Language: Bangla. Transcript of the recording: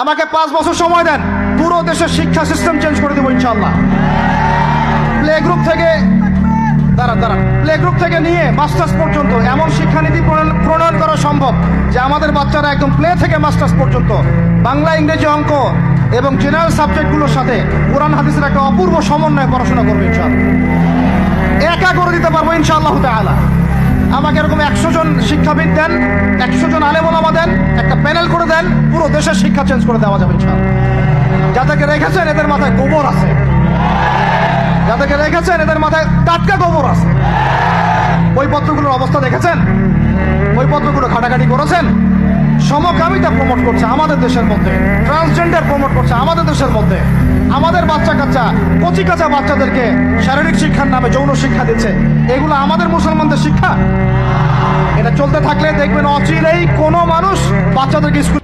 আমাকে 5 বছর সময় দেন, পুরো দেশের শিক্ষা সিস্টেম চেঞ্জ করে দেবো ইনশাআল্লাহ। প্লে গ্রুপ থেকে প্লে গ্রুপ থেকে নিয়ে মাস্টার্স পর্যন্ত এমন শিক্ষানীতি প্রণয়ন করা সম্ভব যে আমাদের বাচ্চারা একদম প্লে থেকে মাস্টার্স পর্যন্ত বাংলা, ইংরেজি, অঙ্ক এবং জেনারেল সাবজেক্টগুলোর সাথে কোরআন হাদিসের একটা অপূর্ব সমন্বয়ে পড়াশোনা করবে ইনশাআল্লাহ। একা করে দিতে পারবো ইনশাআল্লাহ তাআলা। আমাকে এরকম 100 জন শিক্ষাবিদ দেন, 100 জন আলেম ওলামা দেন, একটা প্যানেল করে দেন, পুরো দেশের শিক্ষা চেঞ্জ করে দেওয়া যাবে ইনশাআল্লাহ। যাদেরকে রেখেছেন এদের মাথায় গোবর আছে, যাদেরকে রেখেছেন এদের মাথায় টাটকা গোবর আছে। বইপত্রগুলোর অবস্থা দেখেছেন? বইপত্রগুলো ঘাটাঘাটি করেছেন? সমকামিতা প্রমোট করছে আমাদের দেশের মধ্যে, ট্রান্সজেন্ডার প্রমোট করছে আমাদের দেশের মধ্যে, আমাদের বাচ্চা কাচ্চা কচি কাঁচা বাচ্চাদেরকে শারীরিক শিক্ষার নামে যৌন শিক্ষা দিচ্ছে। এগুলো আমাদের মুসলমানদের শিক্ষা? এটা চলতে থাকলে দেখবেন অচিরেই কোনো মানুষ বাচ্চাদেরকে স্কুল